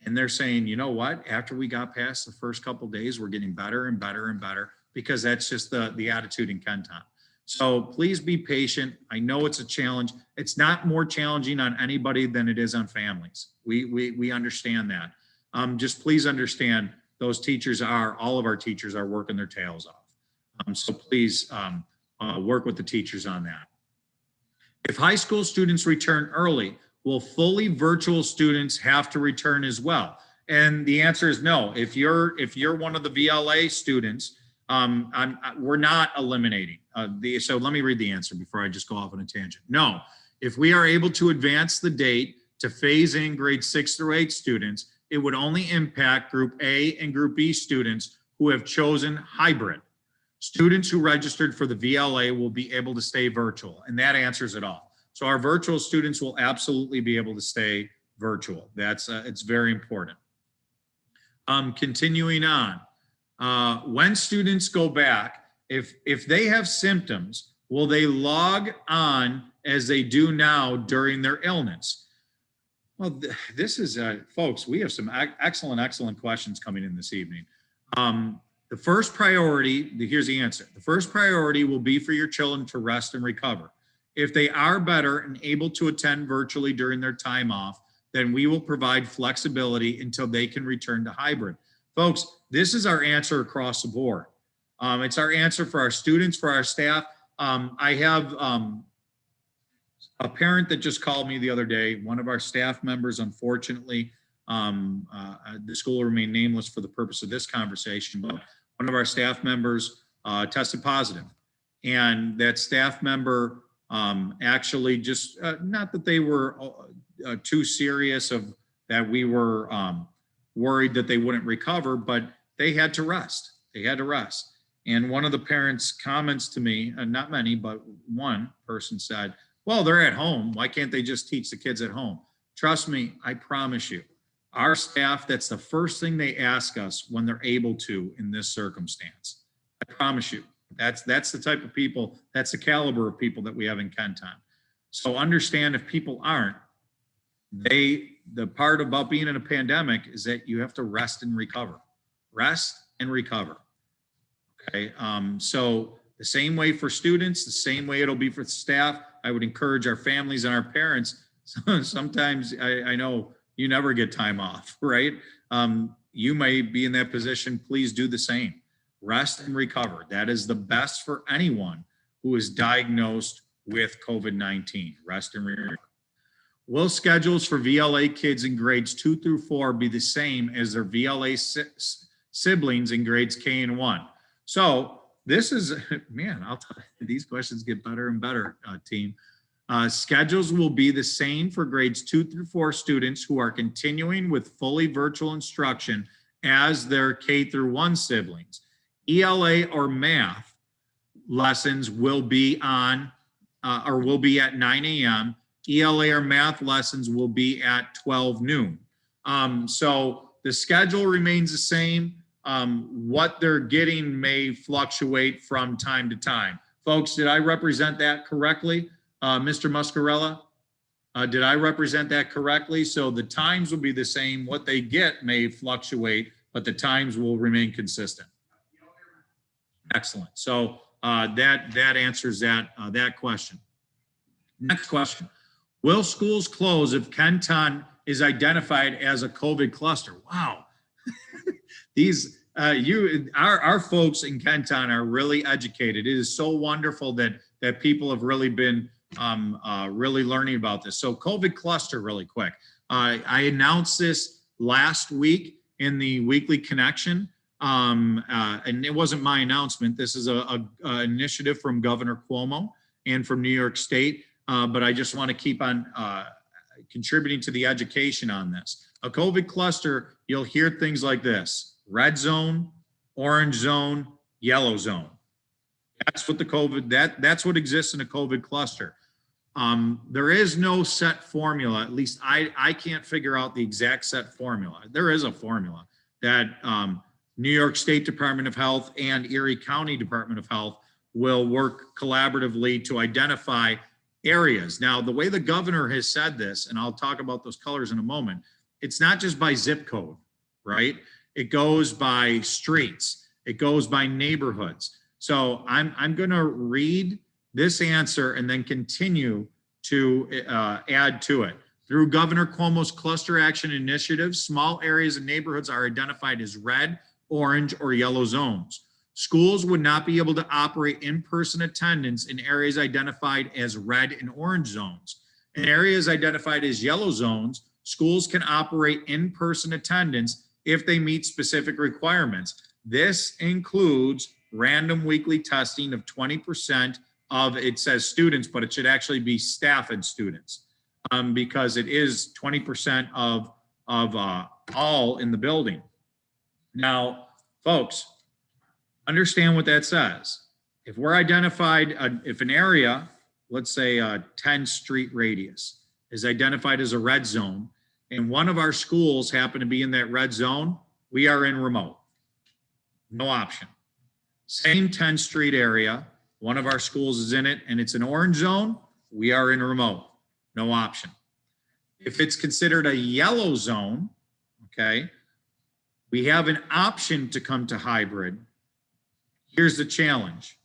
And they're saying, you know what, after we got past the first couple of days, we're getting better and better and better, because that's just the attitude in Kenton. So please be patient. I know it's a challenge. It's not more challenging on anybody than it is on families. We understand that. Just please understand, those teachers all of our teachers are working their tails off. So please work with the teachers on that. If high school students return early, will fully virtual students have to return as well? And the answer is no. If you're one of the VLA students, we're not eliminating so let me read the answer before I just go off on a tangent. No, if we are able to advance the date to phase in grade 6 through 8 students, it would only impact group A and group B students who have chosen hybrid. Students who registered for the VLA will be able to stay virtual, and that answers it all. So our virtual students will absolutely be able to stay virtual. That's it's very important. Continuing on, when students go back, if they have symptoms, will they log on as they do now during their illness? Well, this is, folks, we have some excellent questions coming in this evening. The first priority, here's the answer. The first priority will be for your children to rest and recover. If they are better and able to attend virtually during their time off, then we will provide flexibility until they can return to hybrid. Folks, this is our answer across the board. It's our answer for our students, for our staff. I have a parent that just called me the other day. One of our staff members, unfortunately, the school will remain nameless for the purpose of this conversation, but one of our staff members tested positive. And that staff member actually just, not that they were too serious that we were worried that they wouldn't recover, but they had to rest. They had to rest. And one of the parents' comments to me, not many, but one person said, well, they're at home. Why can't they just teach the kids at home? Trust me, I promise you, our staff, that's the first thing they ask us when they're able to in this circumstance. I promise you, that's the type of people, that's the caliber of people that we have in Kenton. So understand, if people aren't, the part about being in a pandemic is that you have to rest and recover. Rest and recover. Okay, so the same way for students, the same way it'll be for staff. I would encourage our families and our parents. Sometimes I know you never get time off, right? You may be in that position. Please do the same. Rest and recover. That is the best for anyone who is diagnosed with COVID-19. Rest in recovery. Will schedules for VLA kids in grades 2 through 4 be the same as their VLA siblings in grades K and 1? So this is, man, I'll tell you, these questions get better and better, team. Schedules will be the same for grades 2 through 4 students who are continuing with fully virtual instruction as their K through 1 siblings. ELA or math lessons will be on or will be at 9 a.m. ELA or math lessons will be at 12 noon. So the schedule remains the same. What they're getting may fluctuate from time to time. Folks, did I represent that correctly? Mr. Muscarella, did I represent that correctly? So the times will be the same. What they get may fluctuate, but the times will remain consistent. Excellent. So that answers that question. Next question. Will schools close if Kenton is identified as a COVID cluster? Wow. These our folks in Kenton are really educated. It is so wonderful that people have really been really learning about this. So COVID cluster really quick. I announced this last week in the weekly connection. And it wasn't my announcement. This is a initiative from Governor Cuomo and from New York State. But I just want to keep on contributing to the education on this. A COVID cluster, you'll hear things like this: red zone, orange zone, yellow zone. That's what the COVID, that's what exists in a COVID cluster. There is no set formula. At least I can't figure out the exact set formula. There is a formula that New York State Department of Health and Erie County Department of Health will work collaboratively to identify areas. Now, the way the governor has said this, and I'll talk about those colors in a moment, it's not just by zip code, right? It goes by streets. It goes by neighborhoods. So I'm going to read this answer and then continue to add to it. Through Governor Cuomo's cluster action initiative, small areas and neighborhoods are identified as red, orange, or yellow zones. Schools would not be able to operate in-person attendance in areas identified as red and orange zones. In areas identified as yellow zones, schools can operate in-person attendance if they meet specific requirements. This includes random weekly testing of 20% of, it says students, but it should actually be staff and students, because it is 20% of all in the building. Now, folks, understand what that says. If we're identified, if an area, let's say a 10 street radius, is identified as a red zone, and one of our schools happen to be in that red zone, we are in remote. No option. Same 10 street area, one of our schools is in it, and it's an orange zone, we are in remote. No option. If it's considered a yellow zone, okay, we have an option to come to hybrid. Here's the challenge.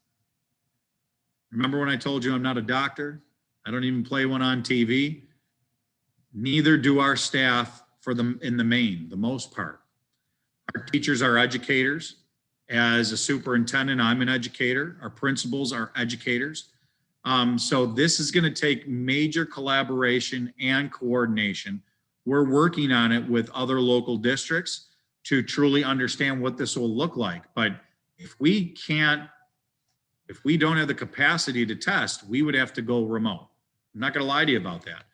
Remember when I told you I'm not a doctor? I don't even play one on TV. Neither do our staff for them in the main, the most part. Our teachers are educators. As a superintendent, I'm an educator. Our principals are educators. So this is going to take major collaboration and coordination. We're working on it with other local districts to truly understand what this will look like. But if we don't have the capacity to test, we would have to go remote. I'm not going to lie to you about that.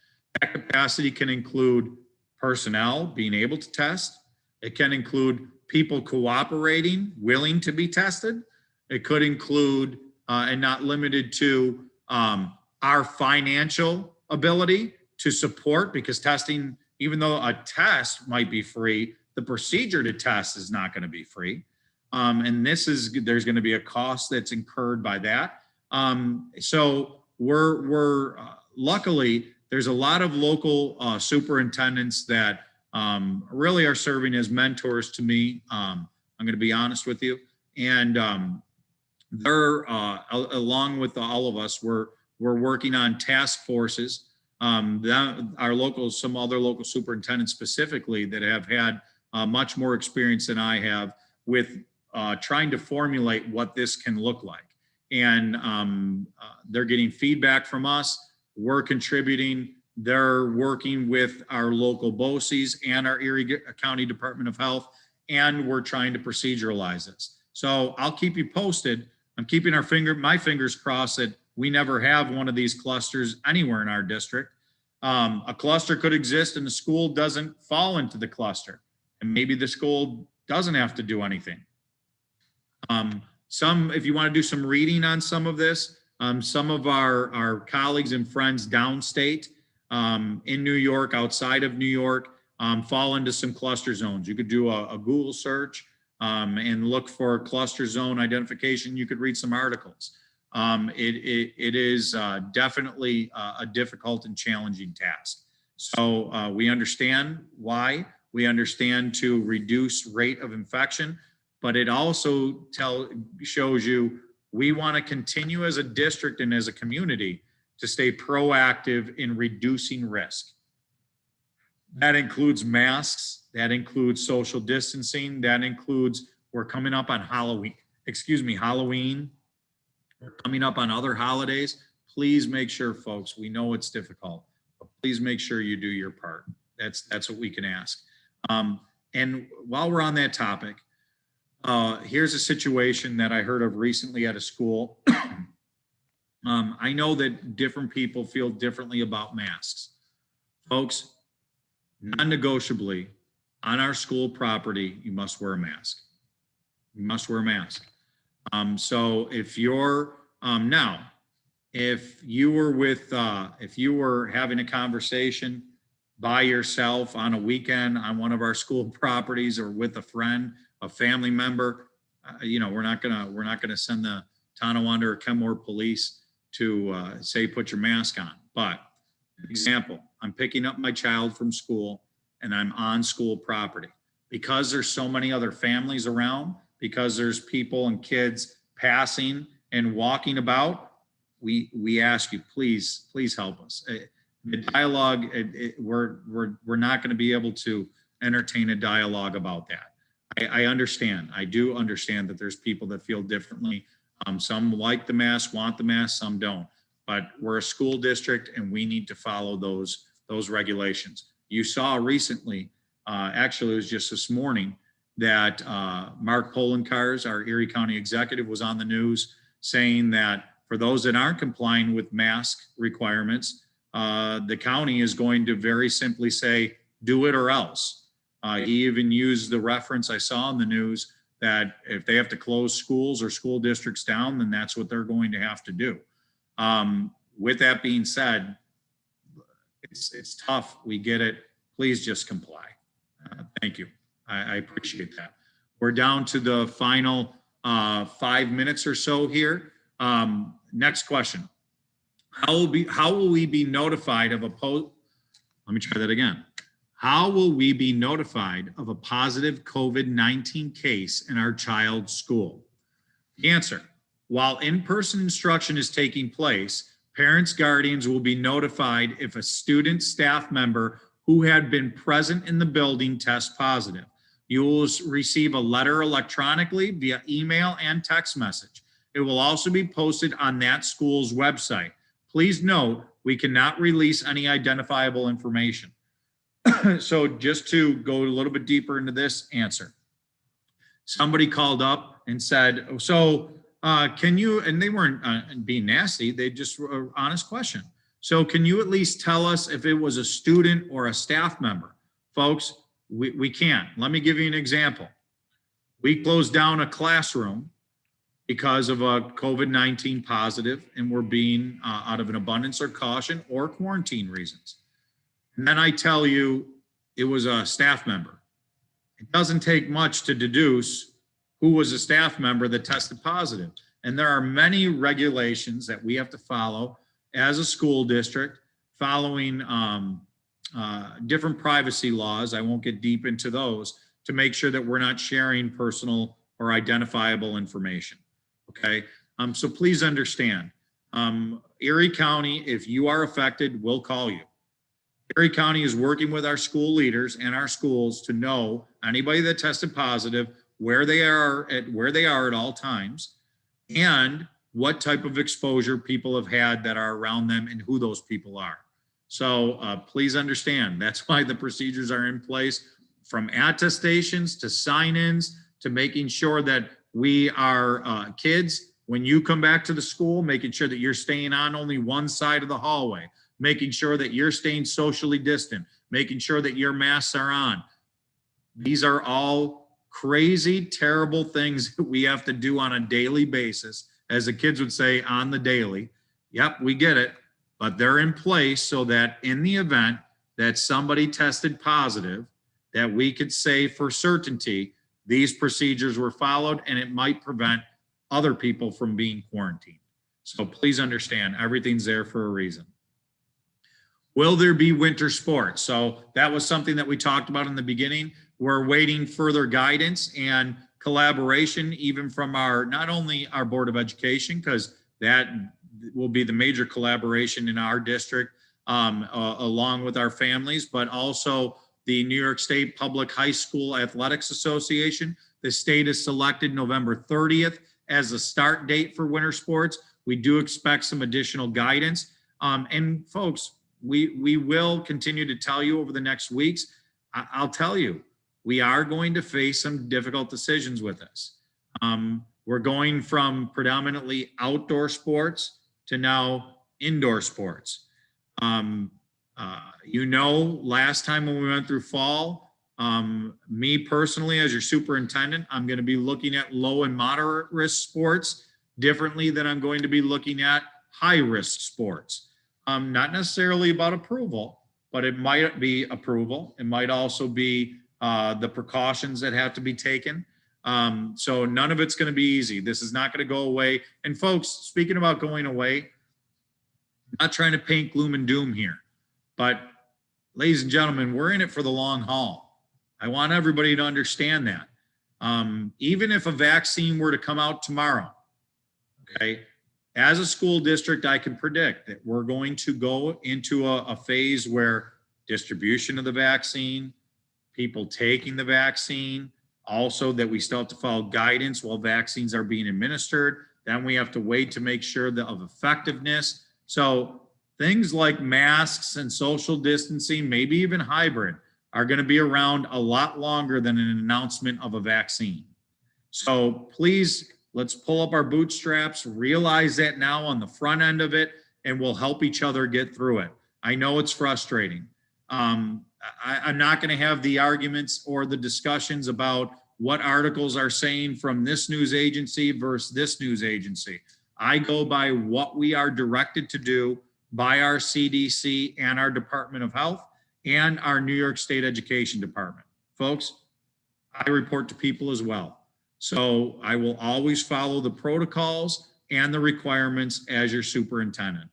That capacity can include personnel being able to test. It can include people cooperating, willing to be tested. It could include, and not limited to, our financial ability to support, because testing, even though a test might be free, the procedure to test is not going to be free. And there's going to be a cost that's incurred by that. So we're luckily, there's a lot of local superintendents that really are serving as mentors to me. I'm going to be honest with you. And they're, along with all of us, we're working on task forces. Some other local superintendents specifically that have had much more experience than I have with trying to formulate what this can look like. and they're getting feedback from us. We're contributing. They're working with our local BOCES and our Erie County Department of Health, and we're trying to proceduralize this. So I'll keep you posted. I'm keeping my fingers crossed that we never have one of these clusters anywhere in our district. A cluster could exist and the school doesn't fall into the cluster, and maybe the school doesn't have to do anything. If you want to do some reading on some of this, some of our colleagues and friends downstate in New York, outside of New York, fall into some cluster zones. You could do a Google search and look for cluster zone identification. You could read some articles. It is definitely a difficult and challenging task. So we understand why. We understand to reduce rate of infection, but it also shows you we want to continue as a district and as a community to stay proactive in reducing risk. That includes masks, that includes social distancing, that includes, we're coming up on Halloween, we're coming up on other holidays. Please make sure, folks, we know it's difficult, but please make sure you do your part. That's what we can ask. And while we're on that topic, here's a situation that I heard of recently at a school. I know that different people feel differently about masks. Folks, non-negotiably, on our school property, you must wear a mask. You must wear a mask. So if you're, if you were having a conversation by yourself on a weekend on one of our school properties or with a friend, a family member, we're not gonna send the Tonawanda or Kenmore police to say put your mask on. But example, I'm picking up my child from school and I'm on school property. Because there's so many other families around, because there's people and kids passing and walking about, we ask you, please help us. The dialogue, we're not going to be able to entertain a dialogue about that. I understand. I do understand that there's people that feel differently. Some like the mask, want the mask, some don't. But we're a school district and we need to follow those regulations. You saw recently, actually it was just this morning, that Mark Polenkars, our Erie County executive, was on the news saying that for those that aren't complying with mask requirements, the county is going to very simply say, do it or else. He even used the reference I saw in the news that if they have to close schools or school districts down, then that's what they're going to have to do. With that being said, it's tough. We get it. Please just comply. Thank you. I appreciate that. We're down to the final 5 minutes or so here. Next question. How will we be notified of let me try that again. How will we be notified of a positive COVID-19 case in our child's school? The answer, while in-person instruction is taking place, parents, guardians will be notified if a student staff member who had been present in the building tests positive. You will receive a letter electronically via email and text message. It will also be posted on that school's website. Please note, we cannot release any identifiable information. So just to go a little bit deeper into this answer, somebody called up and said, so can you, and they weren't being nasty, they just were an honest question. So can you at least tell us if it was a student or a staff member? Folks, we can't. Let me give you an example. We closed down a classroom because of a COVID-19 positive, and we're being out of an abundance or caution or quarantine reasons. And then I tell you it was a staff member. It doesn't take much to deduce who was a staff member that tested positive. And there are many regulations that we have to follow as a school district, following different privacy laws. I won't get deep into those, to make sure that we're not sharing personal or identifiable information. Okay, so please understand, Erie County, if you are affected, we'll call you. Erie County is working with our school leaders and our schools to know anybody that tested positive, where they are at all times. And what type of exposure people have had that are around them and who those people are. So please understand, that's why the procedures are in place, from attestations to sign-ins to making sure that we are kids, when you come back to the school, making sure that you're staying on only one side of the hallway, making sure that you're staying socially distant, making sure that your masks are on. These are all crazy, terrible things that we have to do on a daily basis. As the kids would say, on the daily. Yep, we get it. But they're in place so that in the event that somebody tested positive, that we could say for certainty these procedures were followed, and it might prevent other people from being quarantined. So please understand, everything's there for a reason. Will there be winter sports? So that was something that we talked about in the beginning. We're waiting further guidance and collaboration, even from our, not only our Board of Education, because that will be the major collaboration in our district, along with our families, but also the New York State Public High School Athletics Association. The state has selected November 30th as a start date for winter sports. We do expect some additional guidance. And folks, we will continue to tell you over the next weeks. I'll tell you, we are going to face some difficult decisions with this. We're going from predominantly outdoor sports to now indoor sports. Last time when we went through fall, me personally, as your superintendent, I'm going to be looking at low and moderate risk sports differently than I'm going to be looking at high risk sports. Not necessarily about approval, but it might be approval. It might also be the precautions that have to be taken. So none of it's going to be easy. This is not going to go away. And folks, speaking about going away, I'm not trying to paint gloom and doom here, but ladies and gentlemen, we're in it for the long haul. I want everybody to understand that. Even if a vaccine were to come out tomorrow, okay, as a school district, I can predict that we're going to go into a phase where distribution of the vaccine, people taking the vaccine, also that we still have to follow guidance while vaccines are being administered. Then we have to wait to make sure of effectiveness. So things like masks and social distancing, maybe even hybrid, are going to be around a lot longer than an announcement of a vaccine. So please, let's pull up our bootstraps, realize that now on the front end of it, and we'll help each other get through it. I know it's frustrating. I'm not going to have the arguments or the discussions about what articles are saying from this news agency versus this news agency. I go by what we are directed to do by our CDC and our Department of Health and our New York State Education Department. Folks, I report to people as well. So I will always follow the protocols and the requirements as your superintendent,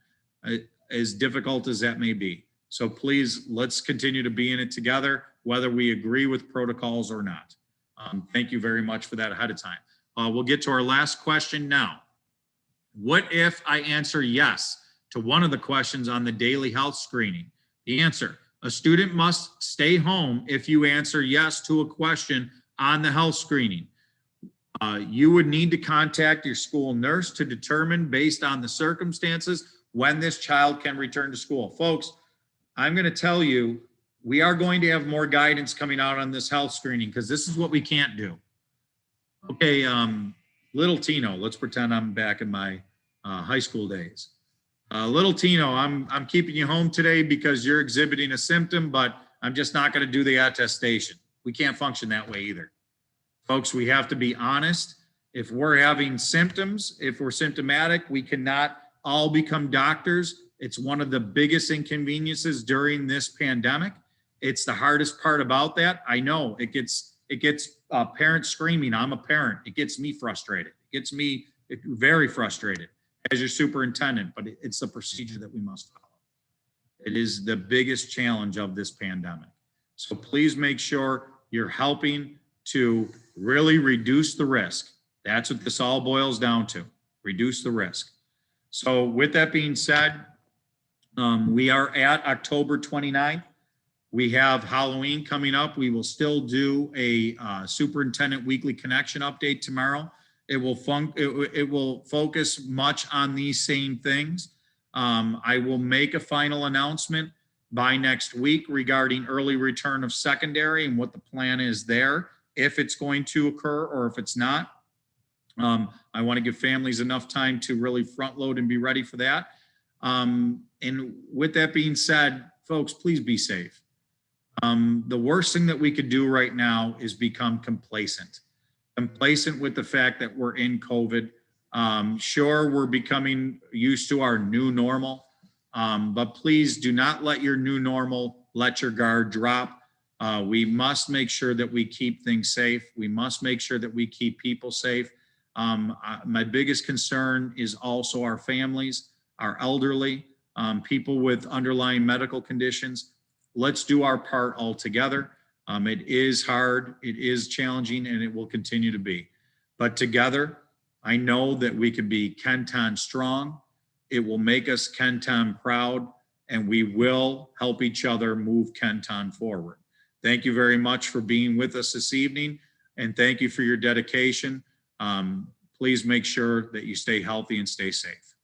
as difficult as that may be. So please, let's continue to be in it together, whether we agree with protocols or not. Thank you very much for that ahead of time. We'll get to our last question now. What if I answer yes to one of the questions on the daily health screening? The answer: a student must stay home if you answer yes to a question on the health screening. You would need to contact your school nurse to determine, based on the circumstances, when this child can return to school. Folks, I'm going to tell you, we are going to have more guidance coming out on this health screening, because this is what we can't do. Okay, little Tino, let's pretend I'm back in my high school days. Little Tino, I'm keeping you home today because you're exhibiting a symptom, but I'm just not going to do the attestation. We can't function that way either. Folks, we have to be honest. If we're having symptoms, if we're symptomatic, we cannot all become doctors. It's one of the biggest inconveniences during this pandemic. It's the hardest part about that. I know it gets parents screaming. I'm a parent. It gets me frustrated. It gets me very frustrated as your superintendent, but it's the procedure that we must follow. It is the biggest challenge of this pandemic. So please make sure you're helping to really reduce the risk. That's what this all boils down to, reduce the risk. So with that being said, we are at October 29th. We have Halloween coming up. We will still do a superintendent weekly connection update tomorrow. It will focus much on these same things. I will make a final announcement by next week regarding early return of secondary and what the plan is there, if it's going to occur or if it's not. I want to give families enough time to really front load and be ready for that. And with that being said, folks, please be safe. The worst thing that we could do right now is become complacent with the fact that we're in COVID. Sure, we're becoming used to our new normal, but please do not let your new normal let your guard drop. We must make sure that we keep things safe. We must make sure that we keep people safe. My biggest concern is also our families, our elderly, people with underlying medical conditions. Let's do our part all together. It is hard, it is challenging, and it will continue to be. But together, I know that we can be Kenton strong. It will make us Kenton proud, and we will help each other move Kenton forward. Thank you very much for being with us this evening, and thank you for your dedication. Please make sure that you stay healthy and stay safe.